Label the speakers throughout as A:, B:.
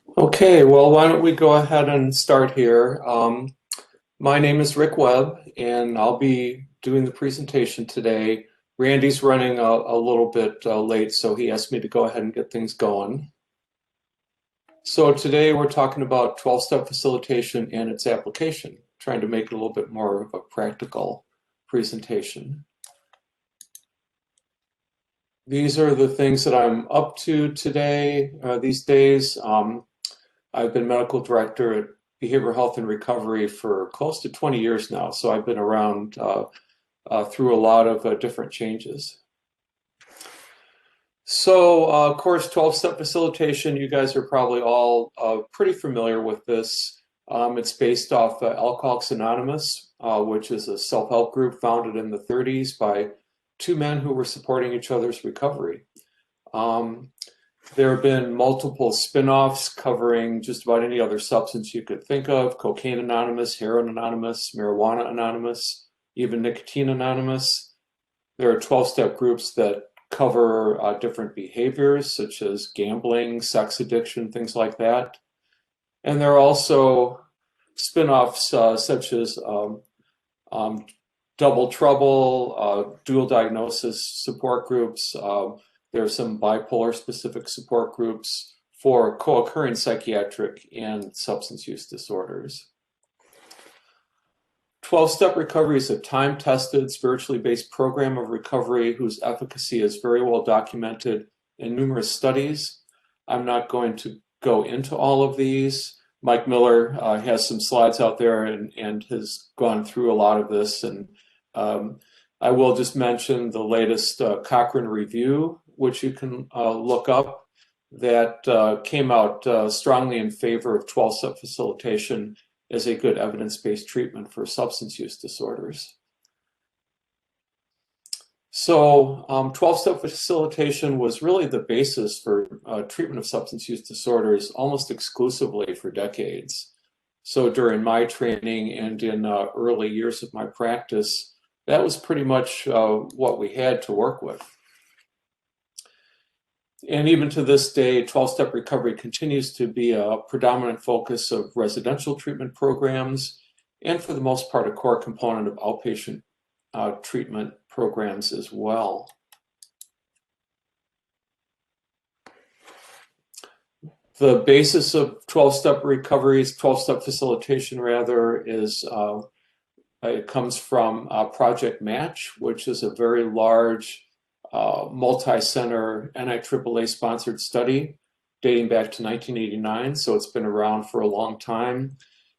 A: Okay, well, why don't we go ahead and start here. My name is Rick Webb, and I'll be doing the presentation today. Randy's running a little bit late, so he asked me to go ahead and get things going. So today we're talking about 12-step facilitation and its application, trying to make it a little bit more of a practical presentation. These are the things that I'm up to today, these days. I've been medical director at Behavioral Health and Recovery for close to 20 years now, so I've been around through a lot of different changes. So, of course, 12-step facilitation, you guys are probably all pretty familiar with this. It's based off Alcoholics Anonymous, which is a self-help group founded in the 30s by two men who were supporting each other's recovery. There have been multiple spin-offs covering just about any other substance you could think of: Cocaine Anonymous, Heroin Anonymous, Marijuana Anonymous, even Nicotine Anonymous. There are 12-step groups that cover different behaviors such as gambling, sex addiction, things like that. And there are also spin-offs such as Double Trouble, dual diagnosis support groups. There are some bipolar specific support groups for co-occurring psychiatric and substance use disorders. 12-step recovery is a time-tested, spiritually based program of recovery whose efficacy is very well documented in numerous studies. I'm not going to go into all of these. Mike Miller has some slides out there and has gone through a lot of this. And I will just mention the latest Cochrane review, which you can look up, that came out strongly in favor of 12-step facilitation as a good evidence-based treatment for substance use disorders. So 12-step facilitation was really the basis for treatment of substance use disorders almost exclusively for decades. So during my training and in early years of my practice, that was pretty much what we had to work with. And even to this day, 12-step recovery continues to be a predominant focus of residential treatment programs, and for the most part, a core component of outpatient treatment programs as well. The basis of 12-step recoveries, 12-step facilitation rather, is it comes from Project Match, which is a very large multi-center NIAAA sponsored study dating back to 1989, so it's been around for a long time.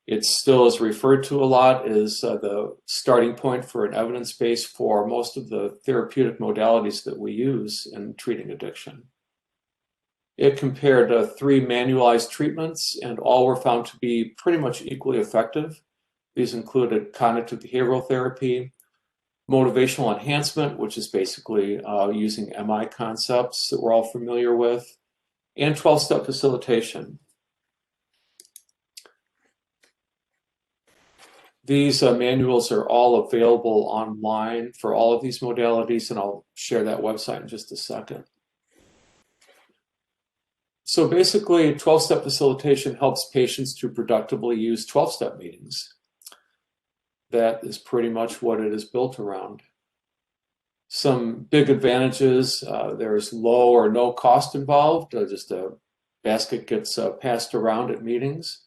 A: It still is referred to a lot as the starting point for an evidence base for most of the therapeutic modalities that we use in treating addiction. It compared 3 manualized treatments, and all were found to be pretty much equally effective. These included cognitive behavioral therapy, motivational enhancement, which is basically using MI concepts that we're all familiar with, and 12-step facilitation. These manuals are all available online for all of these modalities, and I'll share that website in just a second. So basically, 12-step facilitation helps patients to productively use 12-step meetings. That is pretty much what it is built around. Some big advantages: there's low or no cost involved. Just a basket gets passed around at meetings.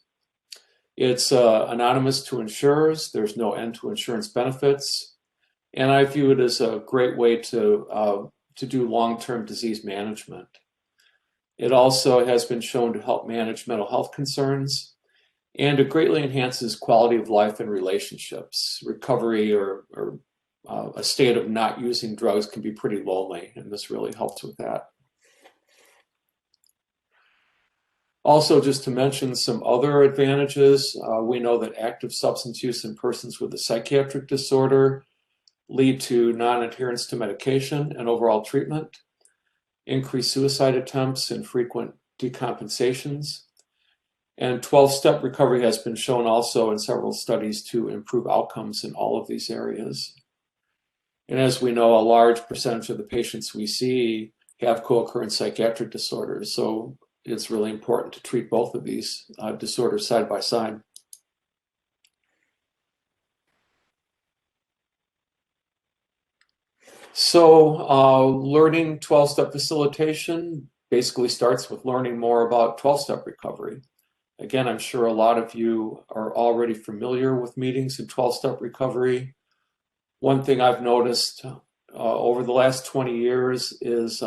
A: It's anonymous to insurers. There's no end to insurance benefits. And I view it as a great way to do long-term disease management. It also has been shown to help manage mental health concerns, and it greatly enhances quality of life and relationships. Recovery or a state of not using drugs can be pretty lonely, and this really helps with that. Also, just to mention some other advantages, we know that active substance use in persons with a psychiatric disorder lead to non-adherence to medication and overall treatment, increased suicide attempts, and frequent decompensations. And 12-step recovery has been shown also in several studies to improve outcomes in all of these areas. And as we know, a large percentage of the patients we see have co-occurring psychiatric disorders. So it's really important to treat both of these disorders side by side. So learning 12-step facilitation basically starts with learning more about 12-step recovery. Again, I'm sure a lot of you are already familiar with meetings in 12-step recovery. One thing I've noticed over the last 20 years is,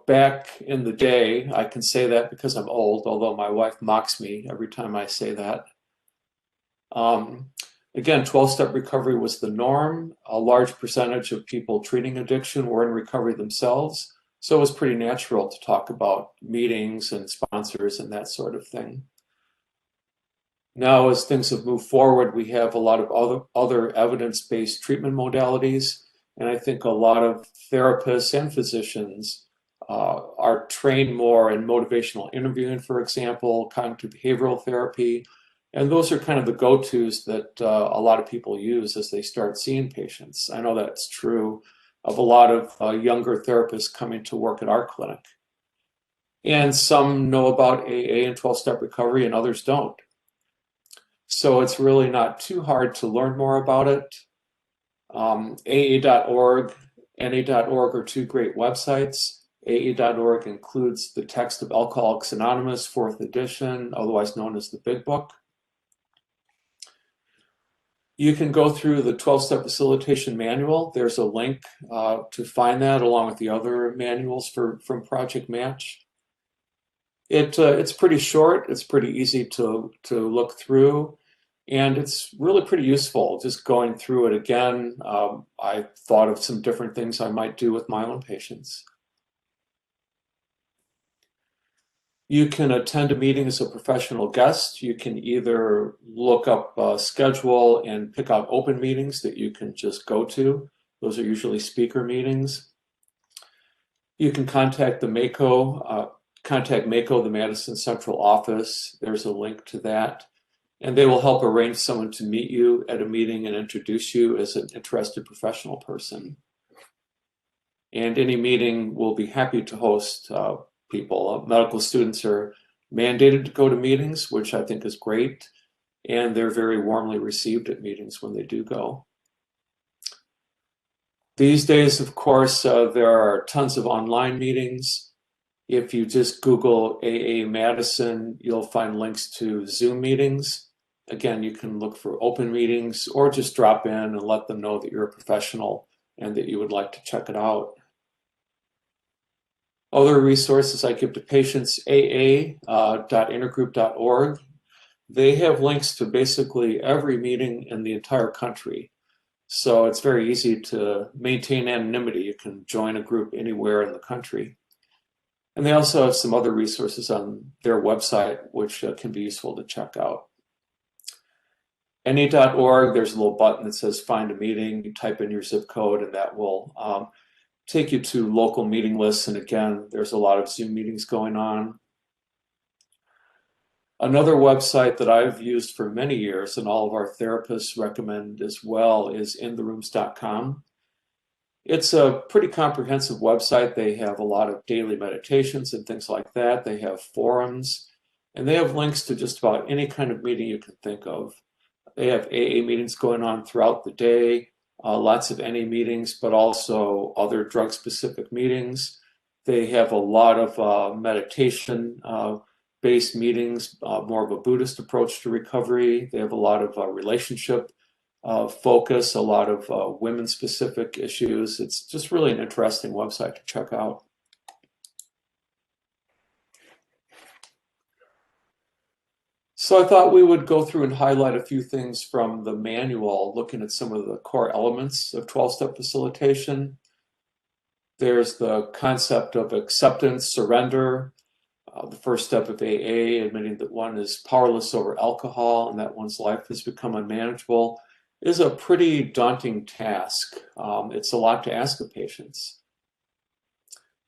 A: back in the day, I can say that because I'm old, although my wife mocks me every time I say that. Again, 12-step recovery was the norm. A large percentage of people treating addiction were in recovery themselves. So it was pretty natural to talk about meetings and sponsors and that sort of thing. Now, as things have moved forward, we have a lot of other evidence-based treatment modalities. And I think a lot of therapists and physicians are trained more in motivational interviewing, for example, cognitive behavioral therapy. And those are kind of the go-tos that a lot of people use as they start seeing patients. I know that's true of a lot of younger therapists coming to work at our clinic. And some know about AA and 12-step recovery and others don't. So it's really not too hard to learn more about it. AA.org, NA.org are two great websites. AA.org includes the text of Alcoholics Anonymous, 4th edition, otherwise known as the Big Book. You can go through the 12-step facilitation manual. There's a link to find that along with the other manuals from Project Match. It's pretty short, it's pretty easy to look through, and it's really pretty useful just going through it again. I thought of some different things I might do with my own patients. You can attend a meeting as a professional guest. You can either look up a schedule and pick out open meetings that you can just go to. Those are usually speaker meetings. You can contact the MACO, the Madison Central Office. There's a link to that. And they will help arrange someone to meet you at a meeting and introduce you as an interested professional person. And any meeting will be happy to host people. Medical students are mandated to go to meetings, which I think is great, and they're very warmly received at meetings when they do go. These days, of course, there are tons of online meetings. If you just Google AA Madison, you'll find links to Zoom meetings. Again, you can look for open meetings or just drop in and let them know that you're a professional and that you would like to check it out. Other resources I give to patients, aa.intergroup.org. They have links to basically every meeting in the entire country. So it's very easy to maintain anonymity. You can join a group anywhere in the country. And they also have some other resources on their website, which can be useful to check out. NA.org, there's a little button that says find a meeting. You type in your zip code and that will take you to local meeting lists, and again, there's a lot of Zoom meetings going on. Another website that I've used for many years, and all of our therapists recommend as well, is intherooms.com. It's a pretty comprehensive website. They have a lot of daily meditations and things like that. They have forums, and they have links to just about any kind of meeting you can think of. They have AA meetings going on throughout the day. Lots of NA meetings, but also other drug-specific meetings. They have a lot of meditation-based meetings, more of a Buddhist approach to recovery. They have a lot of relationship focus, a lot of women-specific issues. It's just really an interesting website to check out. So I thought we would go through and highlight a few things from the manual, looking at some of the core elements of 12-step facilitation. There's the concept of acceptance, surrender, the first step of AA, admitting that one is powerless over alcohol and that one's life has become unmanageable, is a pretty daunting task. It's a lot to ask of patients.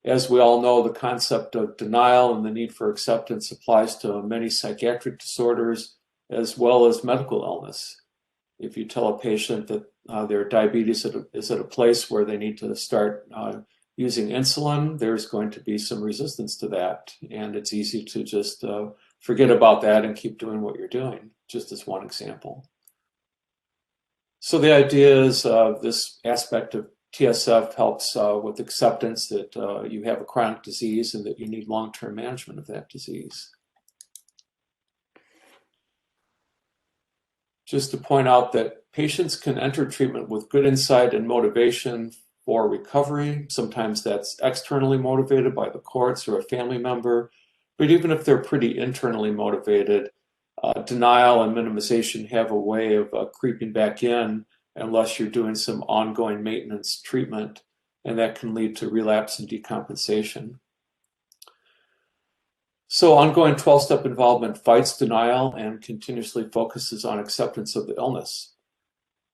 A: As we all know, the concept of denial and the need for acceptance applies to many psychiatric disorders as well as medical illness. If you tell a patient that their diabetes is at a place where they need to start using insulin, there's going to be some resistance to that. And it's easy to just forget about that and keep doing what you're doing, just as one example. So the idea is this aspect of TSF helps with acceptance that you have a chronic disease and that you need long-term management of that disease. Just to point out that patients can enter treatment with good insight and motivation for recovery. Sometimes that's externally motivated by the courts or a family member, but even if they're pretty internally motivated, denial and minimization have a way of creeping back in unless you're doing some ongoing maintenance treatment, and that can lead to relapse and decompensation. So ongoing 12-step involvement fights denial and continuously focuses on acceptance of the illness.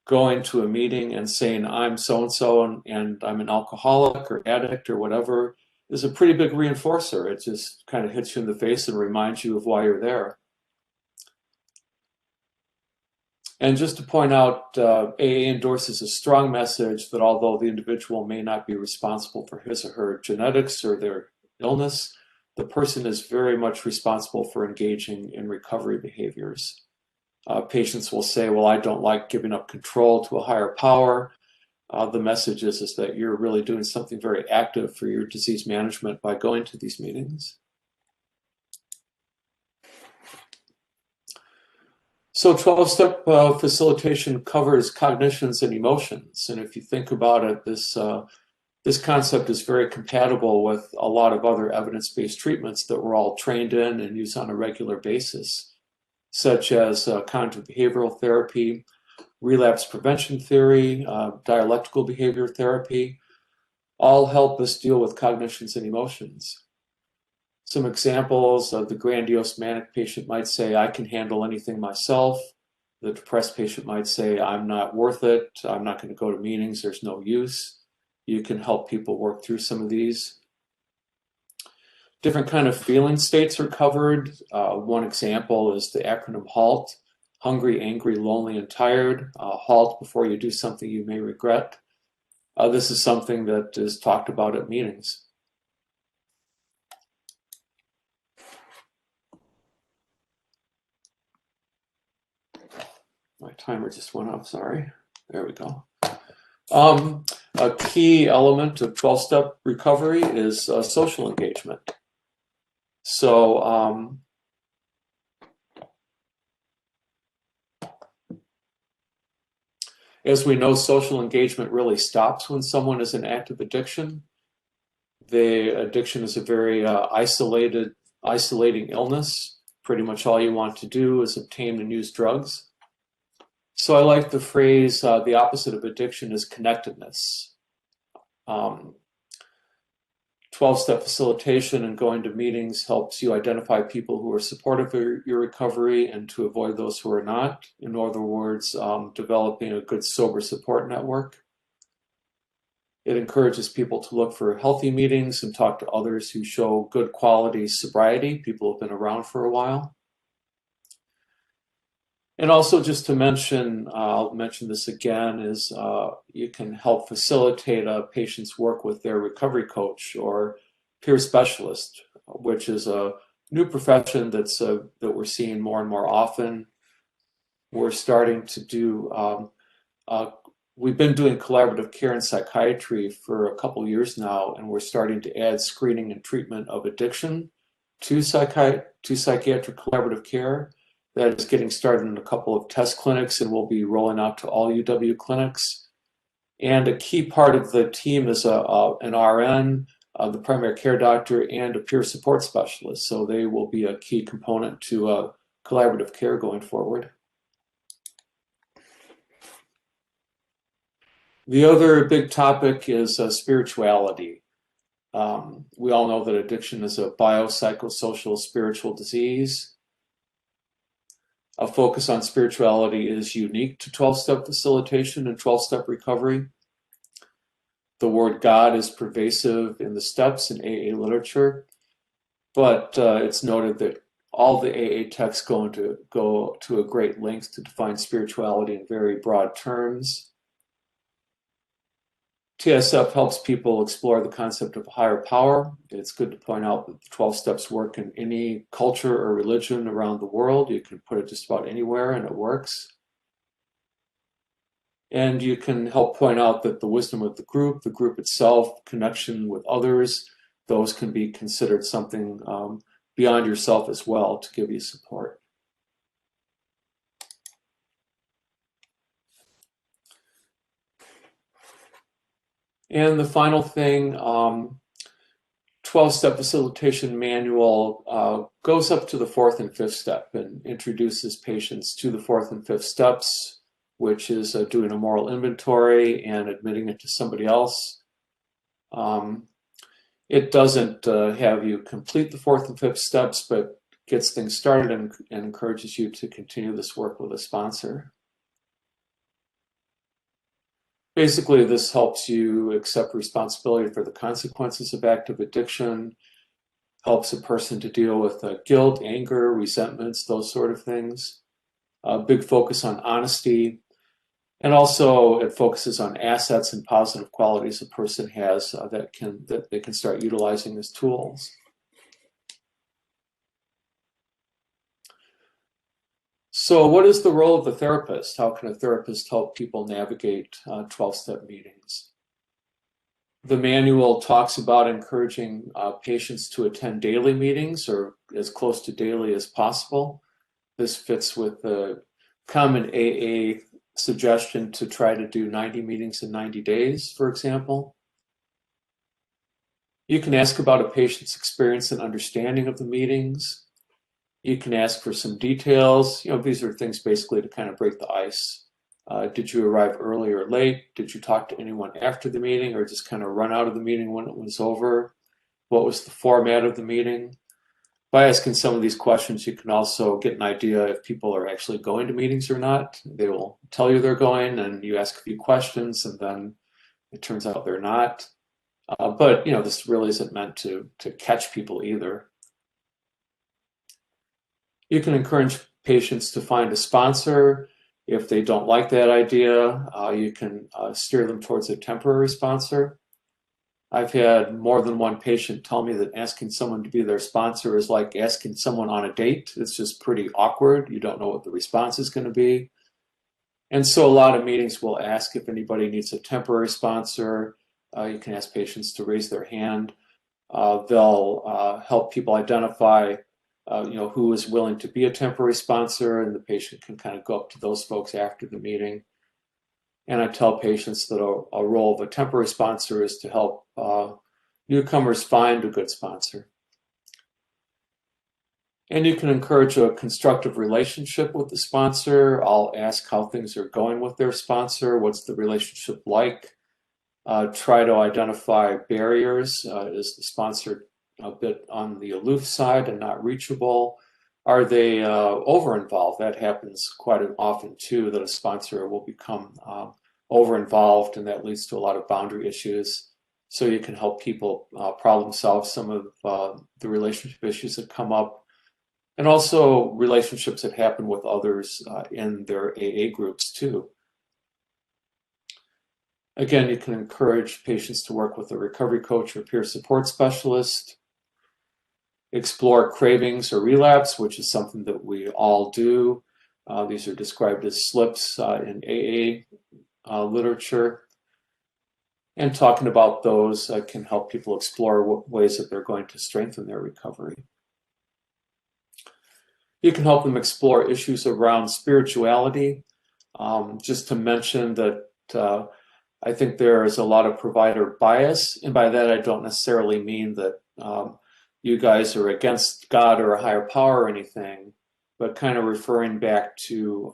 A: Going to a meeting and saying, I'm so-and-so and I'm an alcoholic or addict or whatever is a pretty big reinforcer. It just kind of hits you in the face and reminds you of why you're there. And just to point out, AA endorses a strong message that although the individual may not be responsible for his or her genetics or their illness, the person is very much responsible for engaging in recovery behaviors. Patients will say, well, I don't like giving up control to a higher power. The message is that you're really doing something very active for your disease management by going to these meetings. So 12-step facilitation covers cognitions and emotions. And if you think about it, this concept is very compatible with a lot of other evidence-based treatments that we're all trained in and use on a regular basis, such as cognitive behavioral therapy, relapse prevention theory, dialectical behavior therapy, all help us deal with cognitions and emotions. Some examples of the grandiose manic patient might say, I can handle anything myself. The depressed patient might say, I'm not worth it. I'm not going to go to meetings. There's no use. You can help people work through some of these. Different kind of feeling states are covered. One example is the acronym HALT: hungry, angry, lonely, and tired. HALT before you do something you may regret. This is something that is talked about at meetings. My timer just went off, sorry. There we go. A key element of 12-step recovery is social engagement. So as we know, social engagement really stops when someone is in active addiction. The addiction is a very isolating illness. Pretty much all you want to do is obtain and use drugs. So I like the phrase, the opposite of addiction is connectedness. 12-step facilitation and going to meetings helps you identify people who are supportive of your recovery and to avoid those who are not. In other words, developing a good sober support network. It encourages people to look for healthy meetings and talk to others who show good quality sobriety, people who have been around for a while. And also just to mention, I'll mention this again, is you can help facilitate a patient's work with their recovery coach or peer specialist, which is a new profession that we're seeing more and more often. We're starting to do, we've been doing collaborative care in psychiatry for a couple years now, and we're starting to add screening and treatment of addiction to psychiatric collaborative care. That is getting started in a couple of test clinics and will be rolling out to all UW clinics. And a key part of the team is an RN, the primary care doctor, and a peer support specialist. So they will be a key component to collaborative care going forward. The other big topic is spirituality. We all know that addiction is a biopsychosocial spiritual disease. A focus on spirituality is unique to 12-step facilitation and 12-step recovery. The word God is pervasive in the steps in AA literature, but it's noted that all the AA texts go to a great length to define spirituality in very broad terms. TSF helps people explore the concept of higher power. It's good to point out that the 12 steps work in any culture or religion around the world. You can put it just about anywhere and it works. And you can help point out that the wisdom of the group itself, connection with others, those can be considered something beyond yourself as well to give you support. And the final thing, 12-step facilitation manual goes up to the 4th and 5th step and introduces patients to the 4th and 5th steps, which is doing a moral inventory and admitting it to somebody else. It doesn't have you complete the 4th and 5th steps, but gets things started and encourages you to continue this work with a sponsor. Basically, this helps you accept responsibility for the consequences of active addiction, helps a person to deal with guilt, anger, resentments, those sort of things. A big focus on honesty. And also it focuses on assets and positive qualities a person has that they can start utilizing as tools. So what is the role of the therapist? How can a therapist help people navigate 12-step meetings? The manual talks about encouraging patients to attend daily meetings or as close to daily as possible. This fits with the common AA suggestion to try to do 90 meetings in 90 days, for example. You can ask about a patient's experience and understanding of the meetings. You can ask for some details. These are things basically to kind of break the ice. Did you arrive early or late? Did you talk to anyone after the meeting or just kind of run out of the meeting when it was over? What was the format of the meeting? By asking some of these questions, you can also get an idea if people are actually going to meetings or not. They will tell you they're going, and you ask a few questions, and then it turns out they're not. But this really isn't meant to catch people either. You can encourage patients to find a sponsor. If they don't like that idea, you can steer them towards a temporary sponsor. I've had more than one patient tell me that asking someone to be their sponsor is like asking someone on a date. It's just pretty awkward. You don't know what the response is going to be. And so a lot of meetings will ask if anybody needs a temporary sponsor. You can ask patients to raise their hand. They'll help people identify who is willing to be a temporary sponsor, and the patient can kind of go up to those folks after the meeting. And I tell patients that a role of a temporary sponsor is to help newcomers find a good sponsor. And you can encourage a constructive relationship with the sponsor. I'll ask how things are going with their sponsor. What's the relationship like? Try to identify barriers. Is the sponsor a bit on the aloof side and not reachable? Are they over-involved? That happens quite often too, that a sponsor will become over-involved, and that leads to a lot of boundary issues. So you can help people problem solve some of the relationship issues that come up, and also relationships that happen with others in their AA groups too. Again, you can encourage patients to work with a recovery coach or peer support specialist. Explore cravings or relapse, which is something that we all do. These are described as slips in AA literature. And talking about those can help people explore ways that they're going to strengthen their recovery. You can help them explore issues around spirituality. Just to mention that I think there is a lot of provider bias, and by that I don't necessarily mean that you guys are against God or a higher power or anything, but kind of referring back to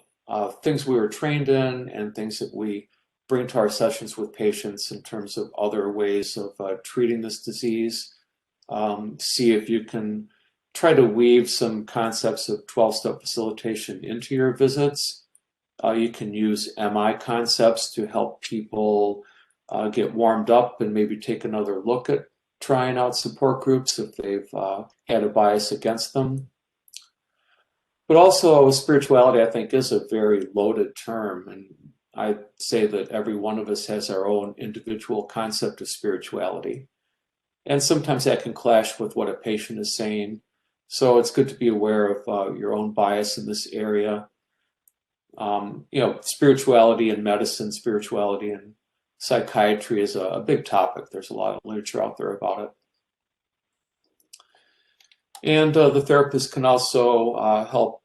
A: things we were trained in and things that we bring to our sessions with patients in terms of other ways of treating this disease. See if you can try to weave some concepts of 12-step facilitation into your visits. You can use MI concepts to help people get warmed up and maybe take another look at trying out support groups if they've had a bias against them. But also spirituality, I think, is a very loaded term, and I say that every one of us has our own individual concept of spirituality. And sometimes that can clash with what a patient is saying. So it's good to be aware of your own bias in this area. Spirituality in medicine, spirituality in psychiatry is a big topic. There's a lot of literature out there about it. And the therapist can also help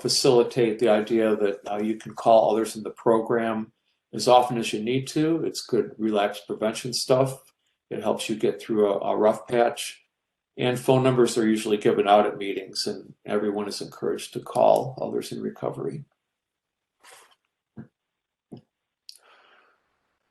A: facilitate the idea that you can call others in the program as often as you need to. It's good relapse prevention stuff. It helps you get through a rough patch. And phone numbers are usually given out at meetings, and everyone is encouraged to call others in recovery.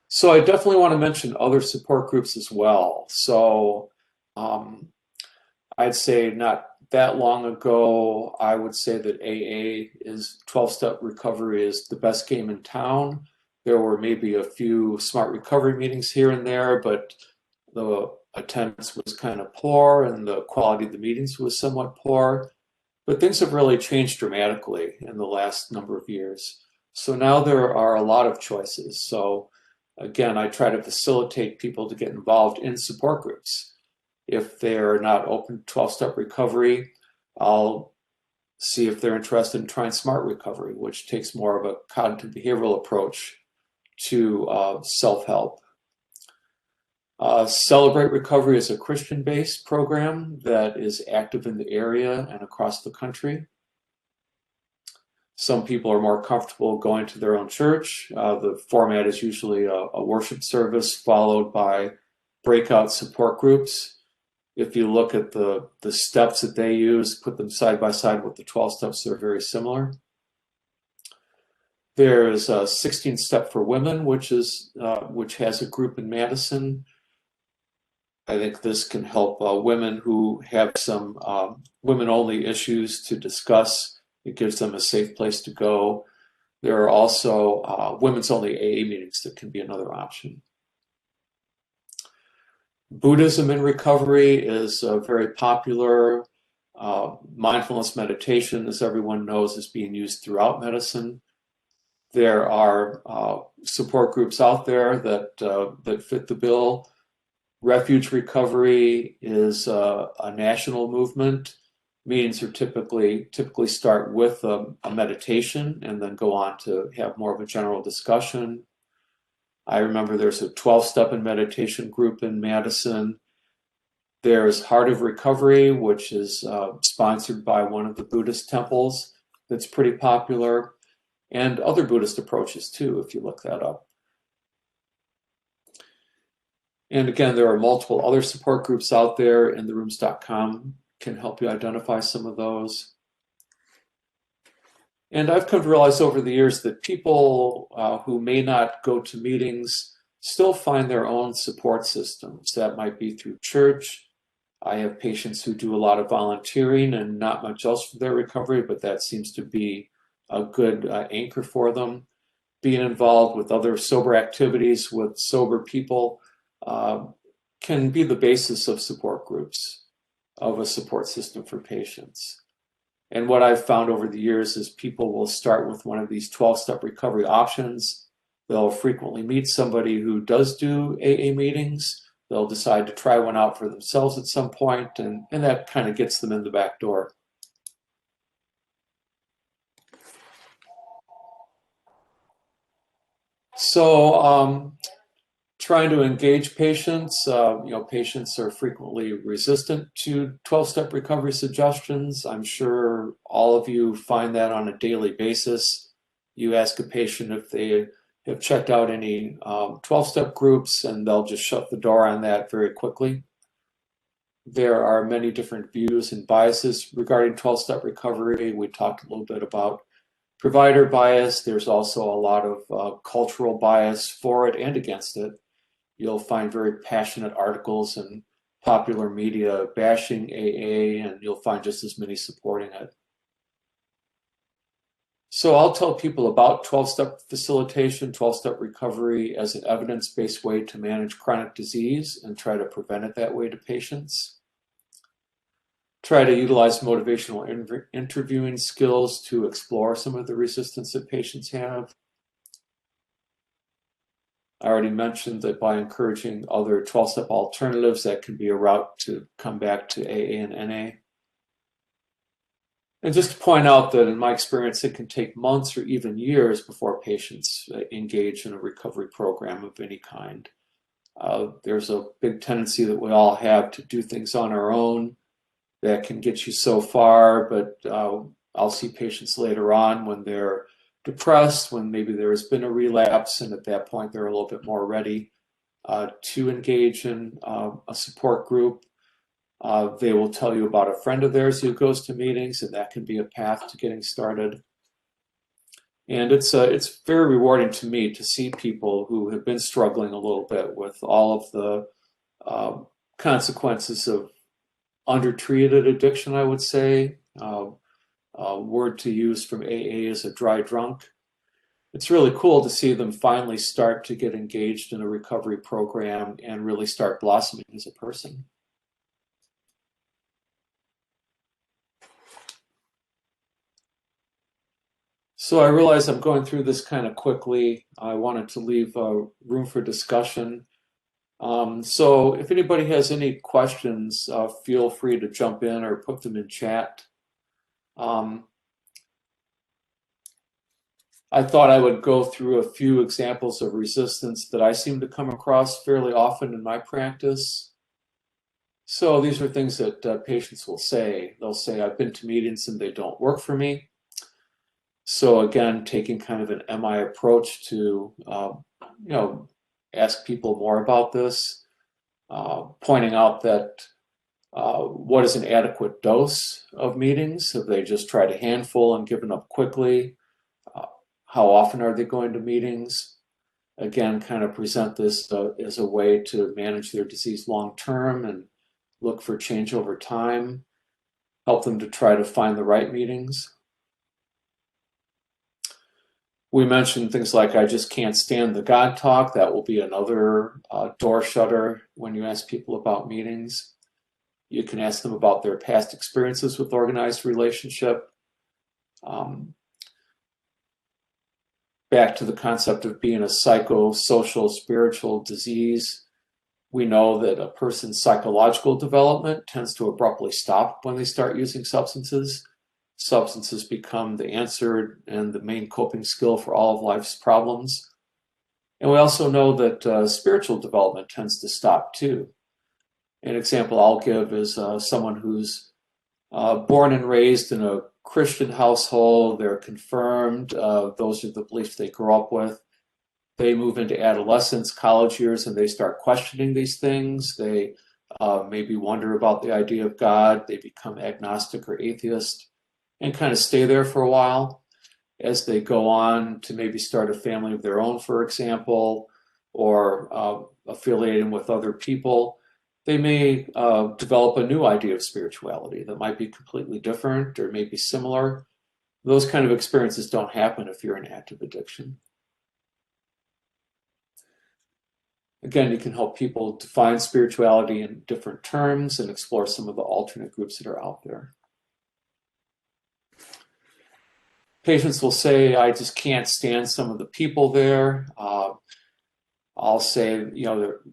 A: So I definitely want to mention other support groups as well. So I'd say not that long ago, I would say that AA is 12-step recovery is the best game in town. There were maybe a few smart recovery meetings here and there, but the attendance was kind of poor and the quality of the meetings was somewhat poor. But things have really changed dramatically in the last number of years. So now there are a lot of choices. So again, I try to facilitate people to get involved in support groups. If they're not open to 12-step recovery, I'll see if they're interested in trying smart recovery, which takes more of a cognitive behavioral approach to self-help. Celebrate Recovery is a Christian-based program that is active in the area and across the country. Some people are more comfortable going to their own church. The format is usually a worship service followed by breakout support groups. If you look at the steps that they use, put them side by side with the 12 steps, they're very similar. There's a 16-step for women, which has a group in Madison. I think this can help women who have some women-only issues to discuss. It gives them a safe place to go. There are also women's-only AA meetings that can be another option. Buddhism in recovery is very popular. Mindfulness meditation, as everyone knows, is being used throughout medicine. There are support groups out there that fit the bill. Refuge recovery is a national movement. Meetings are typically start with a meditation and then go on to have more of a general discussion. I remember there's a 12-step in meditation group in Madison. There's Heart of Recovery, which is sponsored by one of the Buddhist temples that's pretty popular, and other Buddhist approaches too, if you look that up. And again, there are multiple other support groups out there, and therooms.com can help you identify some of those. And I've come to realize over the years that people who may not go to meetings still find their own support systems. That might be through church. I have patients who do a lot of volunteering and not much else for their recovery, but that seems to be a good anchor for them. Being involved with other sober activities with sober people can be the basis of support groups, of a support system for patients. And what I've found over the years is people will start with one of these 12-step recovery options. They'll frequently meet somebody who does do AA meetings. They'll decide to try one out for themselves at some point, and that kind of gets them in the back door. So trying to engage patients, patients are frequently resistant to 12-step recovery suggestions. I'm sure all of you find that on a daily basis. You ask a patient if they have checked out any 12-step groups, and they'll just shut the door on that very quickly. There are many different views and biases regarding 12-step recovery. We talked a little bit about provider bias. There's also a lot of cultural bias for it and against it. You'll find very passionate articles in popular media bashing AA, and you'll find just as many supporting it. So I'll tell people about 12-step facilitation, 12-step recovery as an evidence-based way to manage chronic disease and try to prevent it that way to patients. Try to utilize motivational interviewing skills to explore some of the resistance that patients have. I already mentioned that by encouraging other 12-step alternatives, that can be a route to come back to AA and NA. And just to point out that in my experience, it can take months or even years before patients engage in a recovery program of any kind. There's a big tendency that we all have to do things on our own that can get you so far, but I'll see patients later on when they're depressed, when maybe there has been a relapse, and at that point they're a little bit more ready to engage in a support group. They will tell you about a friend of theirs who goes to meetings, and that can be a path to getting started. And it's very rewarding to me to see people who have been struggling a little bit with all of the consequences of undertreated addiction, I would say. Word to use from AA is a dry drunk. It's really cool to see them finally start to get engaged in a recovery program and really start blossoming as a person. So I realize I'm going through this kind of quickly. I wanted to leave room for discussion. So if anybody has any questions, feel free to jump in or put them in chat. I thought I would go through a few examples of resistance that I seem to come across fairly often in my practice. So these are things that patients will say. They'll say, I've been to meetings and they don't work for me. So again, taking kind of an MI approach to, ask people more about this, pointing out that what is an adequate dose of meetings? Have they just tried a handful and given up quickly? How often are they going to meetings? Again, kind of present this as a way to manage their disease long term and look for change over time. Help them to try to find the right meetings. We mentioned things like, I just can't stand the God talk. That will be another door shutter when you ask people about meetings. You can ask them about their past experiences with organized relationship. Back to the concept of being a psychosocial spiritual disease, we know that a person's psychological development tends to abruptly stop when they start using substances. Substances become the answer and the main coping skill for all of life's problems. And we also know that spiritual development tends to stop too. An example I'll give is someone who's born and raised in a Christian household. They're confirmed. Those are the beliefs they grow up with. They move into adolescence, college years, and they start questioning these things. They maybe wonder about the idea of God. They become agnostic or atheist and kind of stay there for a while. As they go on to maybe start a family of their own, for example, or affiliating with other people, they may develop a new idea of spirituality that might be completely different or maybe similar. Those kind of experiences don't happen if you're in active addiction. Again, you can help people define spirituality in different terms and explore some of the alternate groups that are out there. Patients will say, I just can't stand some of the people there. I'll say,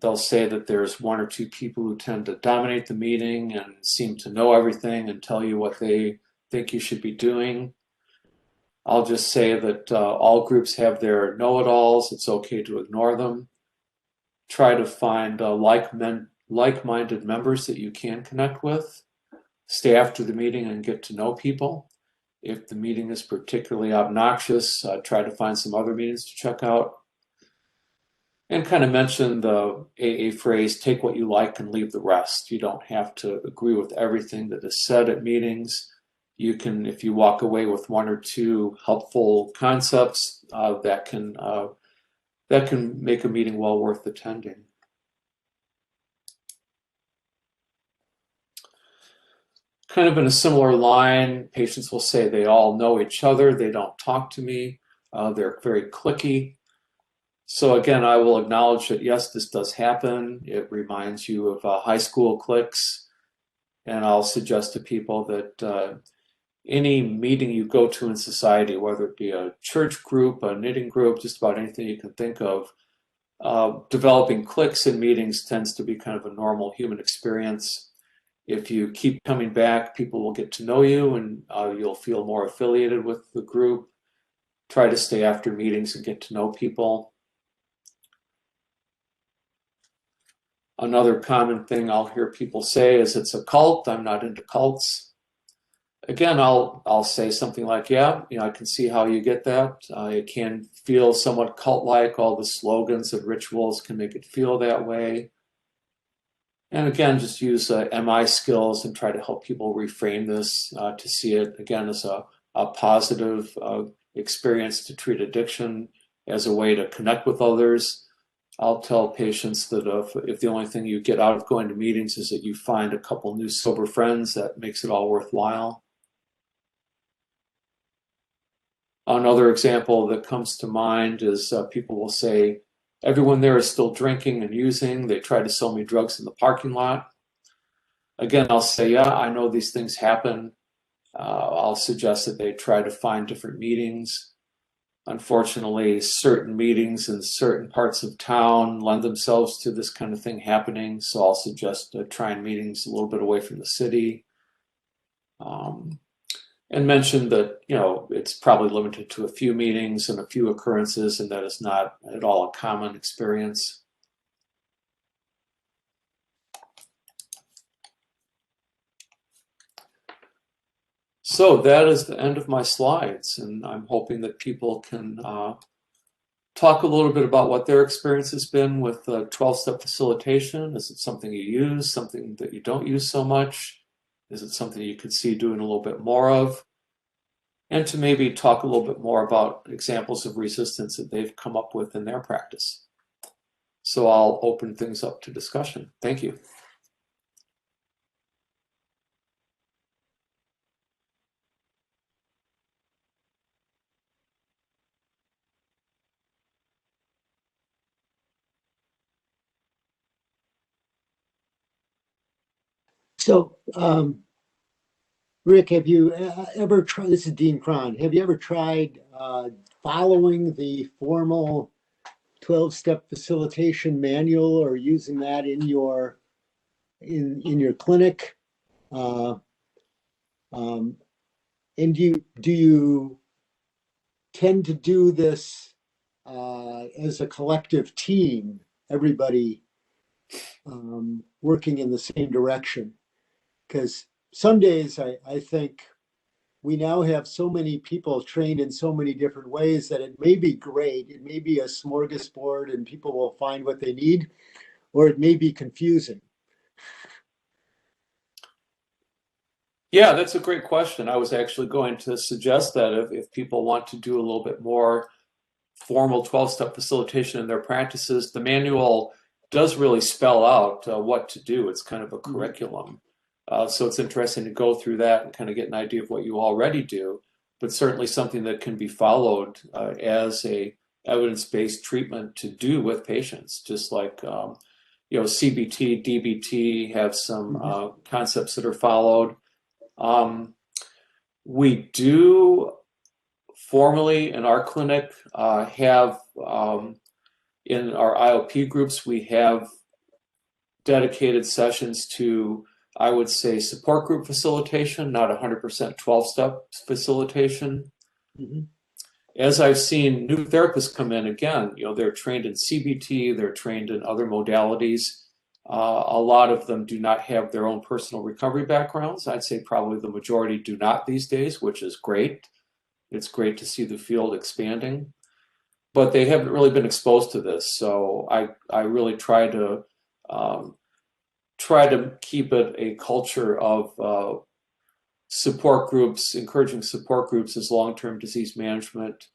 A: they'll say that there's one or two people who tend to dominate the meeting and seem to know everything and tell you what they think you should be doing. I'll just say that all groups have their know-it-alls. It's okay to ignore them. Try to find like-minded members that you can connect with. Stay after the meeting and get to know people. If the meeting is particularly obnoxious, try to find some other meetings to check out. And kind of mention the AA phrase, take what you like and leave the rest. You don't have to agree with everything that is said at meetings. You can, if you walk away with one or two helpful concepts, that can make a meeting well worth attending. Kind of in a similar line, patients will say they all know each other, they don't talk to me, they're very cliquey. So again, I will acknowledge that yes, this does happen. It reminds you of high school cliques. And I'll suggest to people that any meeting you go to in society, whether it be a church group, a knitting group, just about anything you can think of, Developing cliques in meetings tends to be kind of a normal human experience. If you keep coming back, people will get to know you, and you'll feel more affiliated with the group. Try to stay after meetings and get to know people. Another common thing I'll hear people say is, it's a cult, I'm not into cults. Again, I'll say something like, yeah, I can see how you get that. It can feel somewhat cult-like. All the slogans and rituals can make it feel that way. And again, just use MI skills and try to help people reframe this to see it, again, as a positive experience to treat addiction, as a way to connect with others. I'll tell patients that if the only thing you get out of going to meetings is that you find a couple new sober friends, that makes it all worthwhile. Another example that comes to mind is people will say, everyone there is still drinking and using. They try to sell me drugs in the parking lot. Again, I'll say, yeah, I know these things happen. I'll suggest that they try to find different meetings. Unfortunately, certain meetings in certain parts of town lend themselves to this kind of thing happening. So I'll suggest trying meetings a little bit away from the city. And mention that, it's probably limited to a few meetings and a few occurrences, and that is not at all a common experience. So that is the end of my slides, and I'm hoping that people can talk a little bit about what their experience has been with 12-step facilitation. Is it something you use, something that you don't use so much? Is it something you could see doing a little bit more of? And to maybe talk a little bit more about examples of resistance that they've come up with in their practice. So I'll open things up to discussion. Thank you.
B: So, Rick, have you ever tried, this is Dean Cron, have you ever tried following the formal 12-step facilitation manual or using that in your clinic? And do you tend to do this as a collective team, everybody working in the same direction? Because some days I think we now have so many people trained in so many different ways that it may be great. It may be a smorgasbord and people will find what they need, or it may be confusing.
A: Yeah, that's a great question. I was actually going to suggest that if people want to do a little bit more formal 12-step facilitation in their practices, the manual does really spell out what to do. It's kind of a curriculum. So it's interesting to go through that and kind of get an idea of what you already do, but certainly something that can be followed as a evidence-based treatment to do with patients, just like CBT, DBT have some concepts that are followed. We do formally in our clinic have in our IOP groups, we have dedicated sessions to, I would say, support group facilitation, not 100% 12-step facilitation. As I've seen new therapists come in, again, they're trained in CBT, they're trained in other modalities. A lot of them do not have their own personal recovery backgrounds. I'd say probably the majority do not these days, which is great. It's great to see the field expanding, but they haven't really been exposed to this. So I really try to keep it a culture of support groups, encouraging support groups as long-term disease management.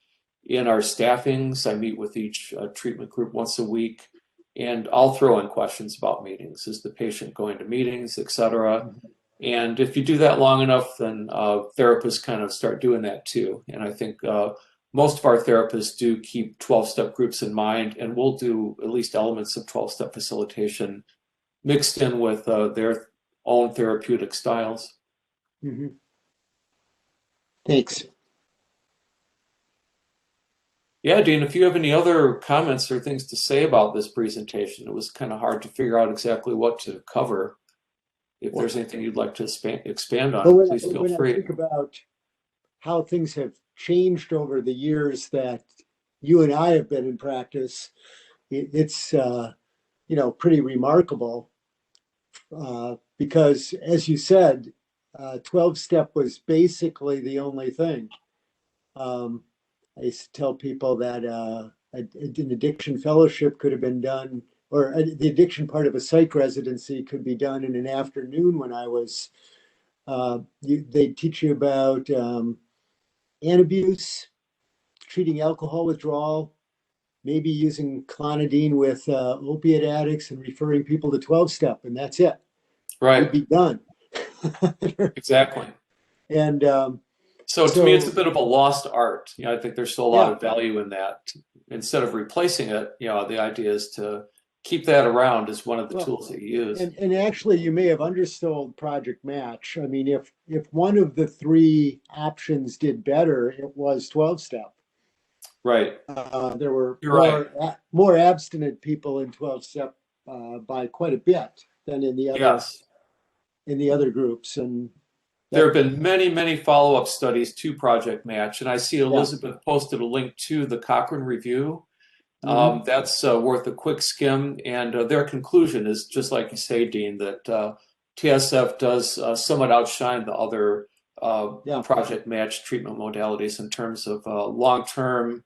A: In our staffings, I meet with each treatment group once a week, and I'll throw in questions about meetings. Is the patient going to meetings, et cetera? And if you do that long enough, then therapists kind of start doing that too. And I think most of our therapists do keep 12-step groups in mind, and we'll do at least elements of 12-step facilitation mixed in with their own therapeutic styles.
B: Mm-hmm. Thanks.
A: Yeah, Dean, if you have any other comments or things to say about this presentation, it was kind of hard to figure out exactly what to cover. If
B: Well,
A: there's anything you'd like to expand
B: but
A: on, please feel
B: when I
A: free.
B: think about how things have changed over the years that you and I have been in practice, it's pretty remarkable because, as you said, 12 step was basically the only thing. Um, I used to tell people that an addiction fellowship could have been done, or the addiction part of a psych residency could be done in an afternoon when I was. They teach you about antabuse, treating alcohol withdrawal, maybe using clonidine with opiate addicts and referring people to 12 step, and that's it. You'd
A: Right,
B: be done.
A: exactly.
B: And
A: So to me, it's a
B: so,
A: bit of a lost art. I think there's still a lot
B: yeah.
A: of value in that. Instead of replacing it, the idea is to keep that around as one of the
B: Well,
A: tools that you use.
B: and actually, you may have undersold Project Match. I mean, if one of the three options did better, it was 12 step.
A: Right.
B: There were
A: You're right.
B: more abstinent people in 12 step by quite a bit than
A: Yes.
B: in the other groups, and
A: There
B: that
A: have been many, many follow-up studies to Project Match, and I see
B: yeah.
A: Elizabeth posted a link to the Cochrane review.
B: Hmm.
A: That's worth a quick skim, and their conclusion is just like you say, Dean, that TSF does somewhat outshine the other
B: Yeah.
A: Project Match treatment modalities in terms of long-term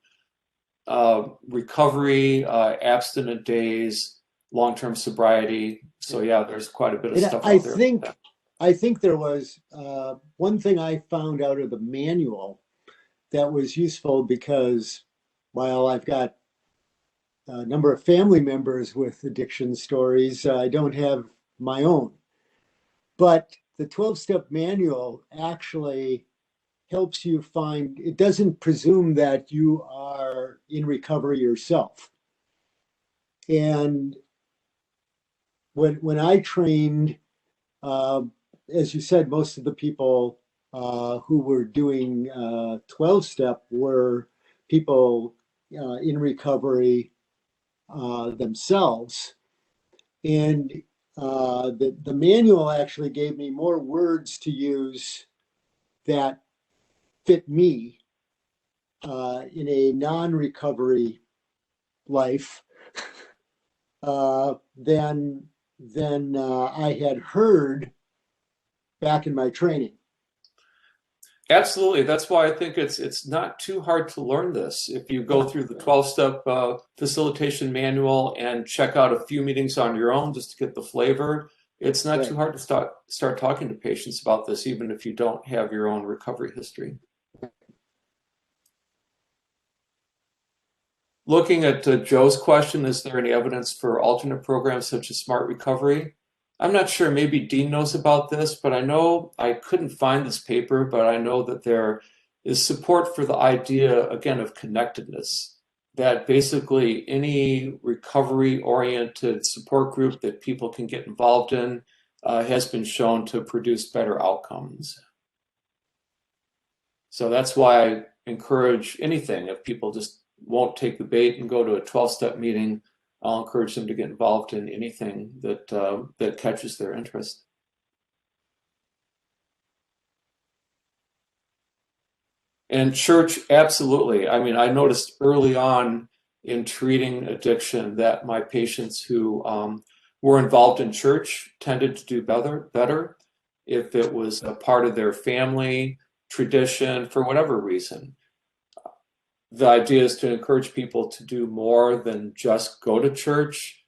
A: recovery, abstinent days, long-term sobriety. So yeah, there's quite a bit of
B: And
A: stuff out there.
B: I think there was one thing I found out of the manual that was useful because while I've got a number of family members with addiction stories, I don't have my own. But the 12 step manual actually helps you find, it doesn't presume that you are in recovery yourself. And when I trained, uh, as you said, most of the people who were doing 12 step were people in recovery themselves. And the manual actually gave me more words to use that fit me in a non-recovery life than I had heard back in my training.
A: Absolutely. That's why I think it's not too hard to learn this. If you go
B: Yeah,
A: through the 12-step facilitation manual and check out a few meetings on your own just to get the flavor, it's not too
B: right.
A: hard to start talking to patients about this, even if you don't have your own recovery history. Looking at Joe's question, is there any evidence for alternate programs such as Smart Recovery? I'm not sure, maybe Dean knows about this, but I know I couldn't find this paper, but I know that there is support for the idea, again, of connectedness, that basically any recovery-oriented support group that people can get involved in has been shown to produce better outcomes. So that's why I encourage anything. If people just won't take the bait and go to a 12-step meeting, I'll encourage them to get involved in anything that catches their interest. And church, absolutely. I mean, I noticed early on in treating addiction that my patients who were involved in church tended to do better if it was a part of their family tradition for whatever reason. The idea is to encourage people to do more than just go to church.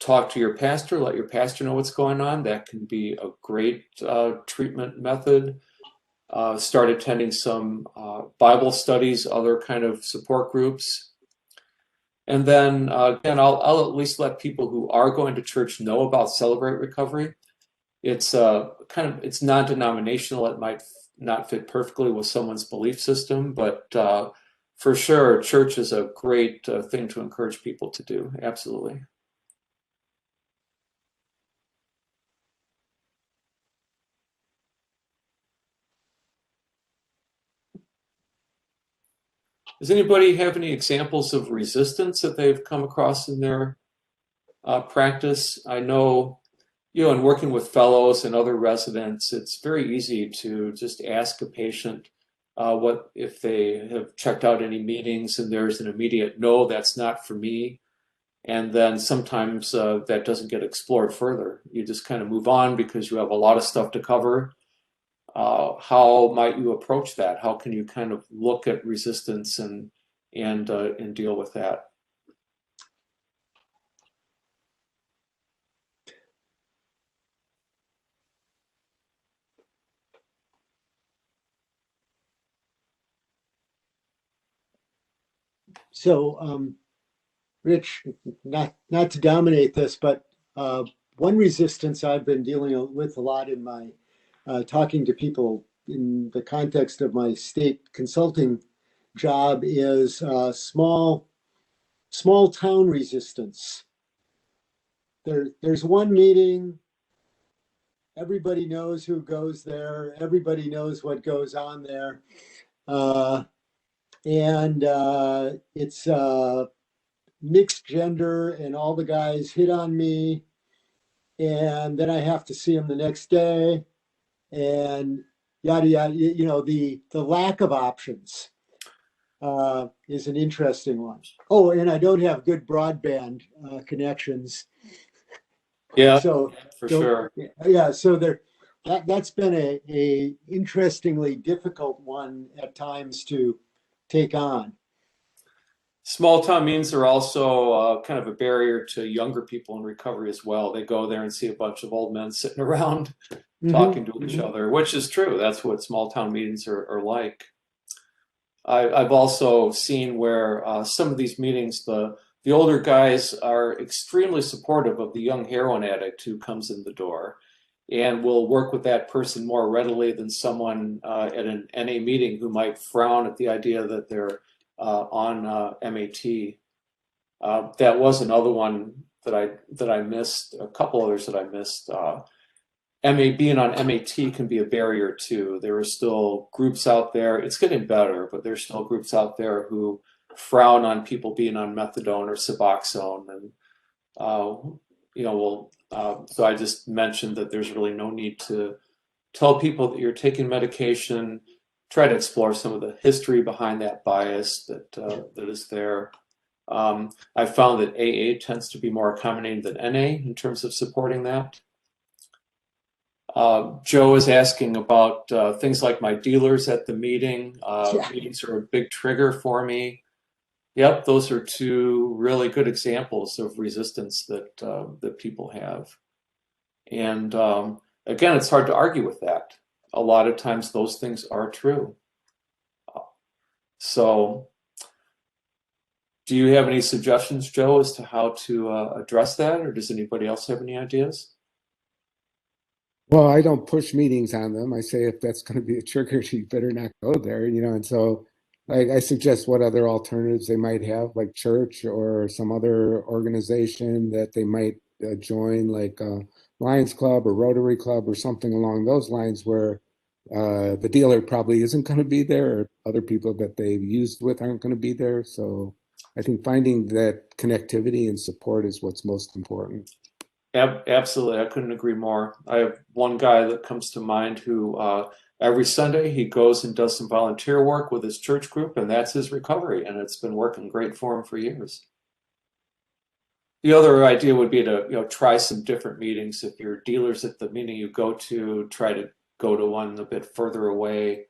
A: Talk to your pastor, let your pastor know what's going on. That can be a great treatment method. Start attending some Bible studies, other kind of support groups. And then again, I'll at least let people who are going to church know about Celebrate Recovery. It's it's non-denominational. It might not fit perfectly with someone's belief system, but for sure, church is a great thing to encourage people to do. Absolutely. Does anybody have any examples of resistance that they've come across in their practice? I know, in working with fellows and other residents, it's very easy to just ask a patient what if they have checked out any meetings and there's an immediate no, that's not for me. And then sometimes that doesn't get explored further. You just kind of move on because you have a lot of stuff to cover. How might you approach that? How can you kind of look at resistance and deal with that?
B: So, Rich, not to dominate this, but one resistance I've been dealing with a lot in my talking to people in the context of my state consulting job is small town resistance. There's one meeting, everybody knows who goes there, everybody knows what goes on there, and it's mixed gender, and all the guys hit on me, and then I have to see them the next day, and yada yada. The lack of options is an interesting one. Oh, and I don't have good broadband connections.
A: Yeah,
B: So
A: for sure.
B: yeah, so that's been a interestingly difficult one at times to take on.
A: Small town meetings are also kind of a barrier to younger people in recovery as well. They go there and see a bunch of old men sitting around talking to each other, which is true. That's what small town meetings are like. I've also seen where some of these meetings, the older guys are extremely supportive of the young heroin addict who comes in the door and will work with that person more readily than someone at an NA meeting who might frown at the idea that they're on MAT. That was another one that I missed. A couple others that I missed. Being on MAT can be a barrier too. There are still groups out there. It's getting better, but there's still groups out there who frown on people being on methadone or Suboxone, and so I just mentioned that there's really no need to tell people that you're taking medication. Try to explore some of the history behind that bias that is there. I found that AA tends to be more accommodating than NA in terms of supporting that. Joe is asking about things like my dealers at the meeting. Meetings are a big trigger for me. Yep, those are two really good examples of resistance that people have. And again, it's hard to argue with that. A lot of times those things are true. So do you have any suggestions, Joe, as to how to address that, or does anybody else have any ideas?
C: Well, I don't push meetings on them. I say if that's going to be a trigger, you better not go there, And so I suggest what other alternatives they might have, like church or some other organization that they might join, like Lions Club or Rotary Club or something along those lines, where the dealer probably isn't going to be there, or other people that they've used with aren't going to be there. So I think finding that connectivity and support is what's most important.
A: Absolutely, I couldn't agree more. I have one guy that comes to mind who every Sunday he goes and does some volunteer work with his church group, and that's his recovery, and it's been working great for him for years. The other idea would be to try some different meetings. If your dealer's at the meeting you go to, try to go to one a bit further away.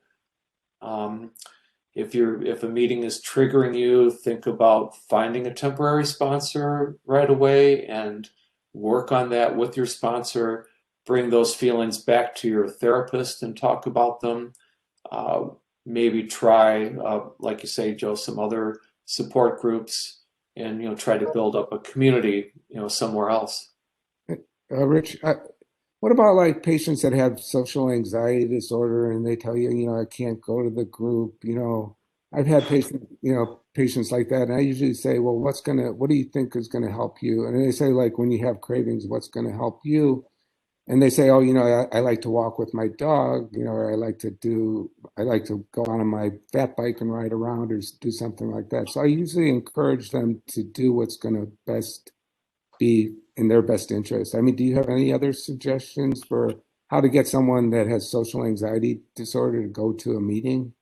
A: If a meeting is triggering you, think about finding a temporary sponsor right away and work on that with your sponsor. Bring those feelings back to your therapist and talk about them. Maybe try, like you say, Joe, some other support groups, and try to build up a community, somewhere else.
C: Rich, what about like patients that have social anxiety disorder and they tell you, I can't go to the group? I've had patients like that, and I usually say, well, what do you think is gonna help you? And they say, like, when you have cravings, what's gonna help you? and they say, oh, I like to walk with my dog, or I like to go on my fat bike and ride around or do something like that. So I usually encourage them to do what's going to best be in their best interest. I mean, do you have any other suggestions for how to get someone that has social anxiety disorder to go to a meeting?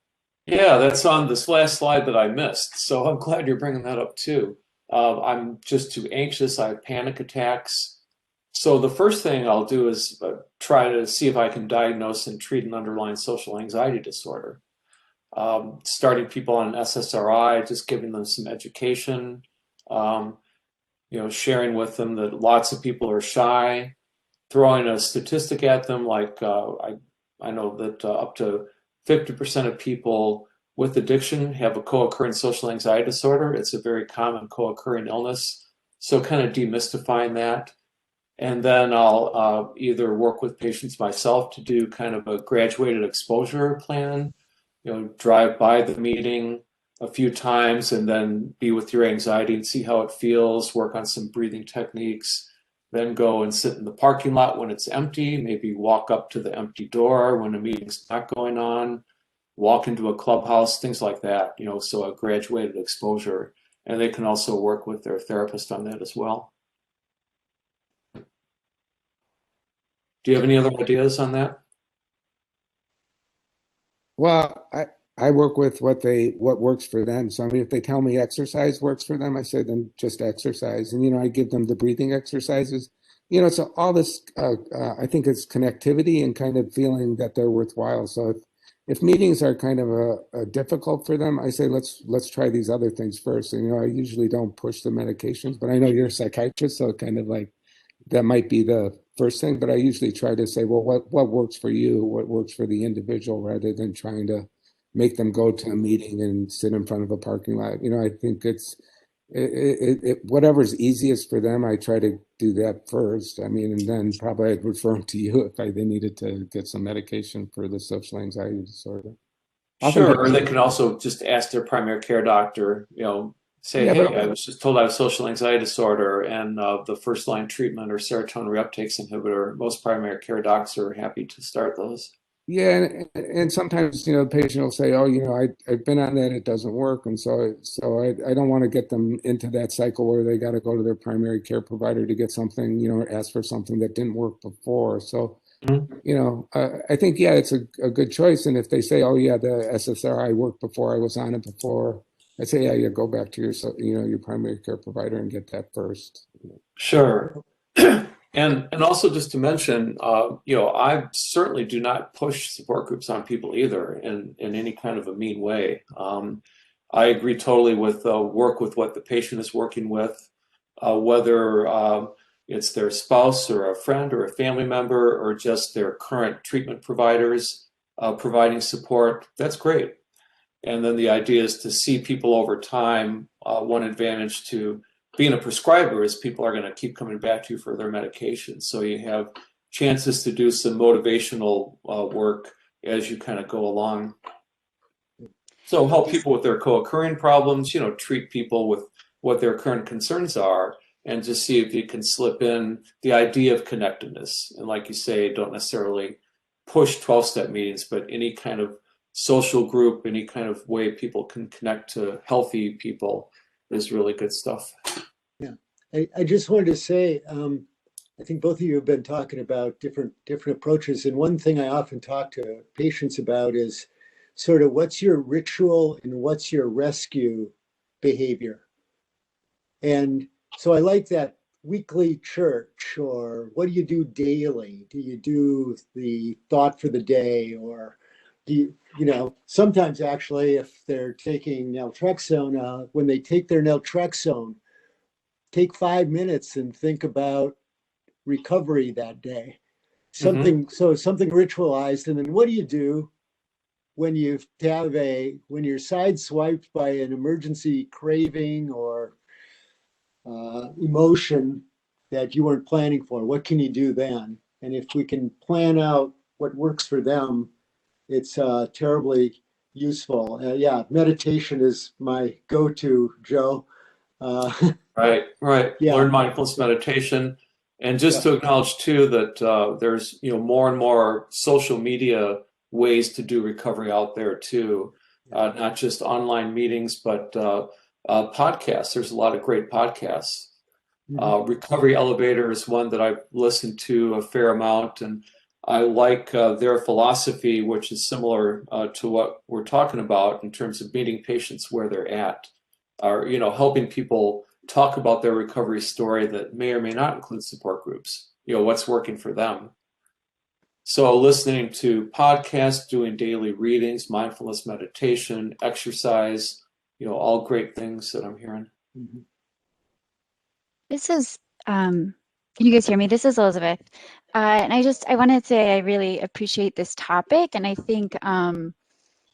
A: Yeah, that's on this last slide that I missed. So I'm glad you're bringing that up too. I'm just too anxious. I have panic attacks. So the first thing I'll do is try to see if I can diagnose and treat an underlying social anxiety disorder. Starting people on an SSRI, just giving them some education, um, sharing with them that lots of people are shy, throwing a statistic at them like I know that up to 50% of people with addiction have a co-occurring social anxiety disorder. It's a very common co-occurring illness. So kind of demystifying that. And then I'll either work with patients myself to do kind of a graduated exposure plan, drive by the meeting a few times and then be with your anxiety and see how it feels, work on some breathing techniques, then go and sit in the parking lot when it's empty, maybe walk up to the empty door when a meeting's not going on, walk into a clubhouse, things like that, so a graduated exposure. And they can also work with their therapist on that as well. Do you have any other ideas on that?
C: Well, I work with what works for them. So I mean, if they tell me exercise works for them, I say then just exercise, and I give them the breathing exercises. So all this, I think it's connectivity and kind of feeling that they're worthwhile. So if meetings are kind of a difficult for them, I say let's try these other things first. And I usually don't push the medications, but I know you're a psychiatrist, so kind of like that might be the first thing, but I usually try to say, well, what works for you? What works for the individual, rather than trying to make them go to a meeting and sit in front of a parking lot. I think whatever's easiest for them, I try to do that first. I mean, and then probably I'd refer them to you if they needed to get some medication for the social anxiety disorder.
A: Sure, or they can also just ask their primary care doctor, say,
C: Yeah,
A: hey, I was just told I have social anxiety disorder, and the first line treatment or serotonin reuptake inhibitor, most primary care docs are happy to start those.
C: Yeah, and sometimes the patient will say, "Oh, I've been on that; it doesn't work," and so I don't want to get them into that cycle where they got to go to their primary care provider to get something, or ask for something that didn't work before. So, I think it's a good choice. And if they say, "Oh, yeah, the SSRI worked before; I was on it before," I say, "Yeah, go back to your primary care provider and get that first."
A: Sure. And also just to mention, I certainly do not push support groups on people either in any kind of a mean way. I agree totally with work with what the patient is working with, whether it's their spouse or a friend or a family member or just their current treatment providers providing support. That's great. And then the idea is to see people over time. One advantage to being a prescriber is people are going to keep coming back to you for their medication. So you have chances to do some motivational work as you kind of go along. So help people with their co-occurring problems, treat people with what their current concerns are, and just see if you can slip in the idea of connectedness. And like you say, don't necessarily push 12-step meetings, but any kind of social group, any kind of way people can connect to healthy people is really good stuff.
B: Yeah, I just wanted to say, I think both of you have been talking about different approaches, and one thing I often talk to patients about is sort of what's your ritual and what's your rescue behavior. And so I like that weekly church, or what do you do daily? Do you do the thought for the day, or do you, sometimes actually if they're taking naltrexone, when they take their naltrexone, take 5 minutes and think about recovery that day. Something ritualized. And then what do you do when you're sideswiped by an emergency craving or emotion that you weren't planning for? What can you do then? And if we can plan out what works for them, it's terribly useful. Yeah, meditation is my go-to, Joe.
A: Right.
B: Yeah.
A: Learn mindfulness meditation. And just to acknowledge too that there's more and more social media ways to do recovery out there too, not just online meetings, but podcasts. There's a lot of great podcasts. Recovery Elevator is one that I've listened to a fair amount, and I like their philosophy, which is similar to what we're talking about in terms of meeting patients where they're at, or helping people talk about their recovery story that may or may not include support groups. What's working for them. So listening to podcasts, doing daily readings, mindfulness meditation, exercise, all great things that I'm hearing.
D: This is, can you guys hear me? This is Elizabeth. And I want to say I really appreciate this topic. And I think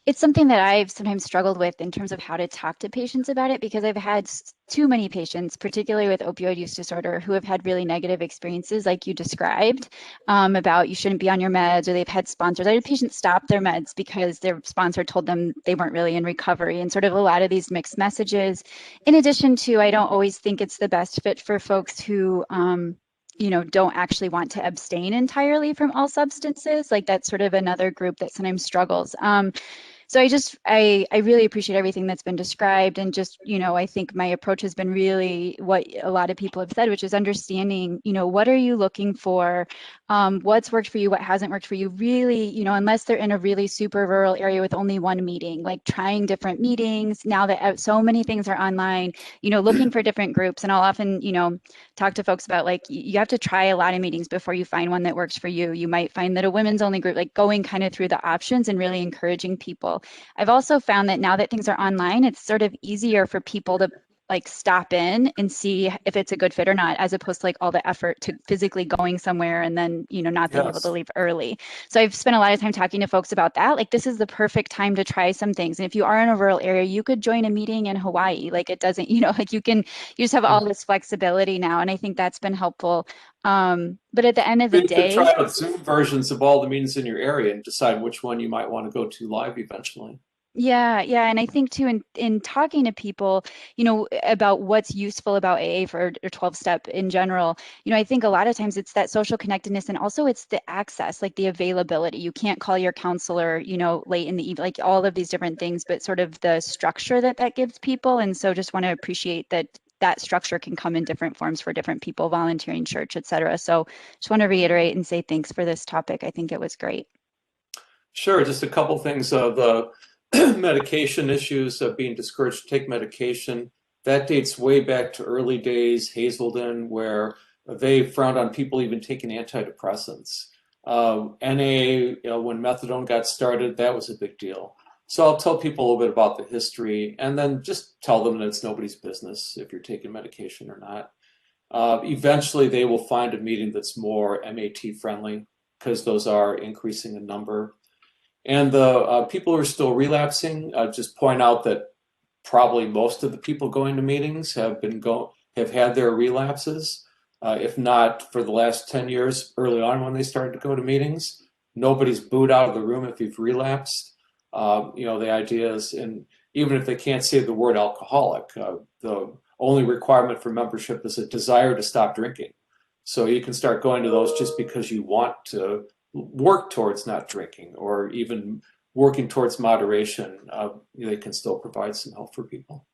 D: it's something that I've sometimes struggled with in terms of how to talk to patients about it, because I've had too many patients, particularly with opioid use disorder, who have had really negative experiences like you described, about you shouldn't be on your meds, or they've had sponsors. I had patients stop their meds because their sponsor told them they weren't really in recovery, and sort of a lot of these mixed messages. In addition to, I don't always think it's the best fit for folks who don't actually want to abstain entirely from all substances. Like that's sort of another group that sometimes struggles. So I really appreciate everything that's been described, and just, I think my approach has been really what a lot of people have said, which is understanding, what are you looking for, what's worked for you, what hasn't worked for you, really, unless they're in a really super rural area with only one meeting, like trying different meetings now that so many things are online, looking for different groups. And I'll often, talk to folks about, like, you have to try a lot of meetings before you find one that works for you. You might find that a women's only group, like going kind of through the options and really encouraging people. I've also found that now that things are online, it's sort of easier for people to like stop in and see if it's a good fit or not, as opposed to like all the effort to physically going somewhere and then, not being able to leave early. So I've spent a lot of time talking to folks about that. Like, this is the perfect time to try some things. And if you are in a rural area, you could join a meeting in Hawaii. Like, it doesn't, like you just have all this flexibility now. And I think that's been helpful. But at the end of the day,
A: you could try out Zoom versions of all the meetings in your area and decide which one you might want to go to live eventually.
D: Yeah. And I think too, in talking to people, about what's useful about AA or 12-step in general, I think a lot of times it's that social connectedness, and also it's the access, like the availability. You can't call your counselor, late in the evening, like all of these different things, but sort of the structure that gives people. And so just want to appreciate that structure can come in different forms for different people, volunteering, church, et cetera. So just want to reiterate and say thanks for this topic. I think it was great.
A: Sure, just a couple things. The medication issues of being discouraged to take medication, that dates way back to early days, Hazelden, where they frowned on people even taking antidepressants. NA, when methadone got started, that was a big deal. So I'll tell people a little bit about the history, and then just tell them that it's nobody's business if you're taking medication or not. Eventually, they will find a meeting that's more MAT friendly, because those are increasing in number. And the people who are still relapsing, just point out that probably most of the people going to meetings have had their relapses, if not for the last 10 years, early on when they started to go to meetings. Nobody's booed out of the room if you've relapsed. The idea is, and even if they can't say the word alcoholic, the only requirement for membership is a desire to stop drinking. So you can start going to those just because you want to work towards not drinking, or even working towards moderation. They can still provide some help for people.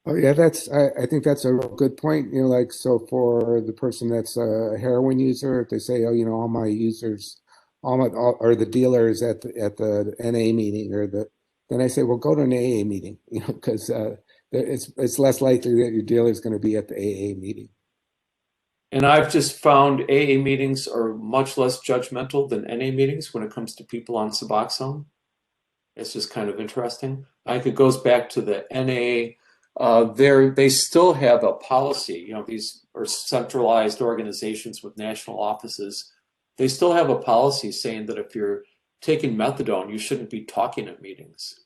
C: Oh yeah, I think that's a real good point. Like, so for the person that's a heroin user, if they say, oh, all my users, or the dealers at the NA meeting, then I say, well, go to an AA meeting, because it's less likely that your dealer is going to be at the AA meeting.
A: And I've just found AA meetings are much less judgmental than NA meetings when it comes to people on Suboxone. It's just kind of interesting. I think it goes back to the NA. They still have a policy. These are centralized organizations with national offices. They still have a policy saying that if you're taking methadone, you shouldn't be talking at meetings.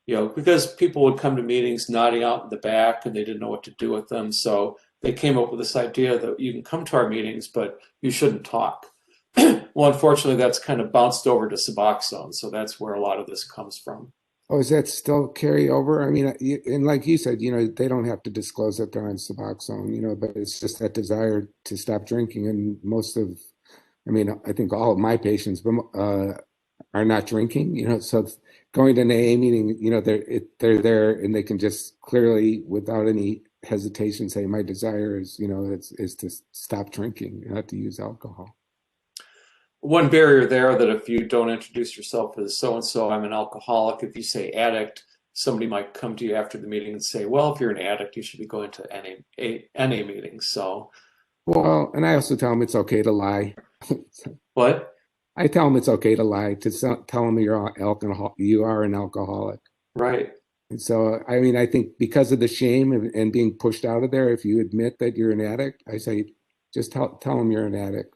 A: Because people would come to meetings nodding out in the back and they didn't know what to do with them. So they came up with this idea that you can come to our meetings, but you shouldn't talk. Well, unfortunately, that's kind of bounced over to Suboxone. So that's where a lot of this comes from.
C: Oh, is that still carry over? I mean, and like you said, they don't have to disclose that they're on Suboxone, but it's just that desire to stop drinking. And I mean, I think all of my patients are not drinking, so going to an AA meeting, they're there and they can just clearly, without any hesitation, say, my desire is to stop drinking, not to use alcohol.
A: One barrier there that if you don't introduce yourself as so-and-so, I'm an alcoholic, if you say addict, somebody might come to you after the meeting and say, well, if you're an addict, you should be going to NA meetings. So,
C: Well, and I also tell them it's okay to lie.
A: what?
C: I tell them it's okay to lie, to tell them you are an alcoholic.
A: Right.
C: And so, I mean, I think because of the shame and being pushed out of there, if you admit that you're an addict, I say, just tell them you're an addict,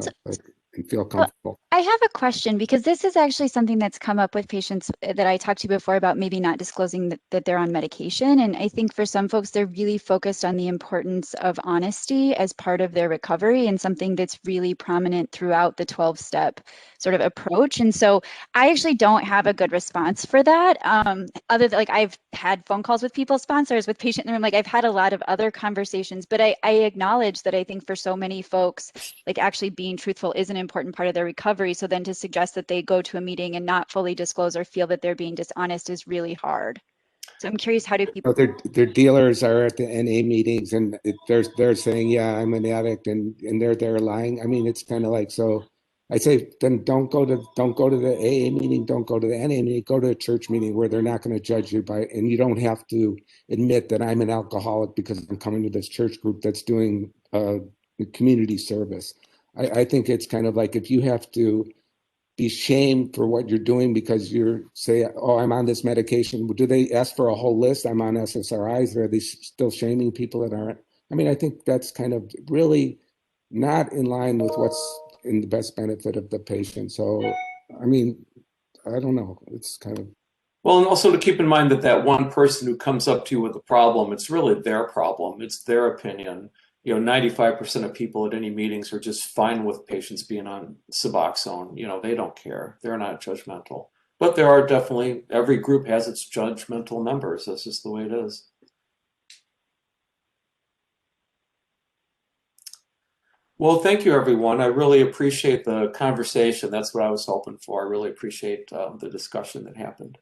D: So,
C: and feel
D: well,
C: comfortable.
D: I have a question because this is actually something that's come up with patients that I talked to before about maybe not disclosing that they're on medication. And I think for some folks, they're really focused on the importance of honesty as part of their recovery and something that's really prominent throughout the 12-step sort of approach. And so I actually don't have a good response for that. Other than I've had phone calls with people, sponsors, with patient in the room, I've had a lot of other conversations, but I acknowledge that I think for so many folks, actually being truthful is an important part of their recovery. So then to suggest that they go to a meeting and not fully disclose or feel that they're being dishonest is really hard. So I'm curious, how do people?
C: Their dealers are at the NA meetings and they're saying, yeah, I'm an addict, and they're lying. I mean, it's kind of like, so I say, then don't go to the AA meeting, don't go to the NA meeting, go to a church meeting where they're not going to judge you and you don't have to admit that I'm an alcoholic because I'm coming to this church group that's doing community service. I think it's kind of like, if you have to be shamed for what you're doing because you're say, oh, I'm on this medication. Do they ask for a whole list? I'm on SSRIs. Are they still shaming people that aren't? I mean, I think that's kind of really not in line with what's in the best benefit of the patient. So, I mean, I don't know. It's kind of.
A: Well, and also to keep in mind that that one person who comes up to you with a problem, it's really their problem. It's their opinion. 95% of people at any meetings are just fine with patients being on Suboxone. They don't care. They're not judgmental. But there are definitely, every group has its judgmental members. That's just the way it is. Well, thank you, everyone. I really appreciate the conversation. That's what I was hoping for. I really appreciate the discussion that happened.